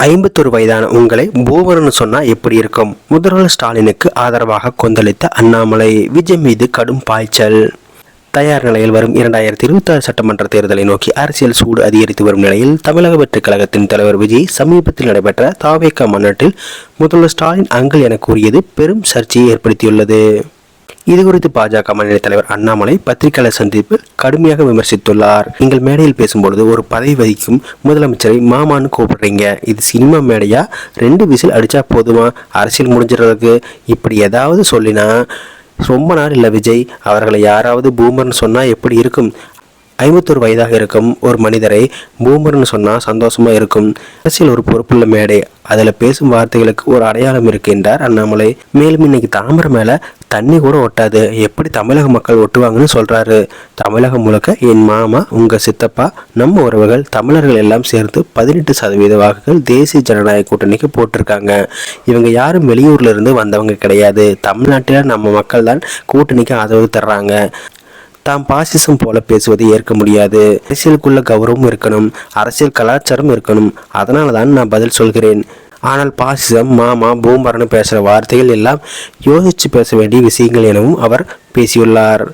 51 வயதான உங்களை பூமர்னு சொன்னா எப்படி இருக்கும்? முதல்வர் ஸ்டாலினுக்கு ஆதரவாக கொந்தளித்த அண்ணாமலை. விஜய் மீது கடும் பாய்ச்சல். தயார் நிலையில் வரும் 2026 சட்டமன்ற தேர்தலை நோக்கி அரசியல் சூடு அதிகரித்து வரும் நிலையில் தமிழக வெற்றிக் கழகத்தின் தலைவர் விஜய் சமீபத்தில் நடைபெற்ற தாவேகா மாநாட்டில் முதல்வர் ஸ்டாலின் அங்கிள் என கூறியது பெரும் சர்ச்சையை ஏற்படுத்தியுள்ளது. இதுகுறித்து பாஜக மாநில தலைவர் அண்ணாமலை பத்திரிகையாளர் சந்திப்பில் கடுமையாக விமர்சித்துள்ளார். நீங்கள் மேடையில் பேசும்பொழுது ஒரு பதவி வகிக்கும் முதலமைச்சரை மாமான்னு கூப்பிடுறீங்க. இது சினிமா மேடையா? 2 விசில் அடிச்சா போதுமா அரசியல் முடிஞ்சிடறதுக்கு? இப்படி ஏதாவது சொல்லினா ரொம்ப நாள் இல்லை விஜய். அவர்களை யாராவது பூமர்னு சொன்னா எப்படி இருக்கும்? 51 வயதாக இருக்கும் ஒரு மனிதரை பூமர்னு சொன்னால் சந்தோஷமாக இருக்கும். அரசியல் ஒரு பொறுப்புள்ள மேடை, அதில் பேசும் வார்த்தைகளுக்கு ஒரு அடையாளம் இருக்கு என்றார் அண்ணாமலை. மேலும் இன்னைக்கு தாமரை மேலே தண்ணி கூட ஒட்டாது, எப்படி தமிழக மக்கள் ஒட்டுவாங்கன்னு சொல்கிறாரு. தமிழகம் முழுக்க என் மாமா, உங்கள் சித்தப்பா, நம்ம உறவுகள், தமிழர்கள் எல்லாம் சேர்ந்து 18% வாக்குகள் தேசிய ஜனநாயக கூட்டணிக்கு போட்டிருக்காங்க. இவங்க யாரும் வெளியூர்ல இருந்து வந்தவங்க கிடையாது. தமிழ்நாட்டில் நம்ம மக்கள் தான் கூட்டணிக்கு ஆதரவு தர்றாங்க. தாம் பாசிசம் போல பேசுவதை ஏற்க முடியாது. அரசியலுக்குள்ள கௌரவம் இருக்கணும், அரசியல் கலாச்சாரம் இருக்கணும். அதனால தான் நான் பதில் சொல்கிறேன். ஆனால் பாசிசம், மாமா, பூமர்னு பேசுகிற வார்த்தைகள் எல்லாம் யோசித்து பேச வேண்டிய விஷயங்கள் எனவும் அவர் பேசியுள்ளார்.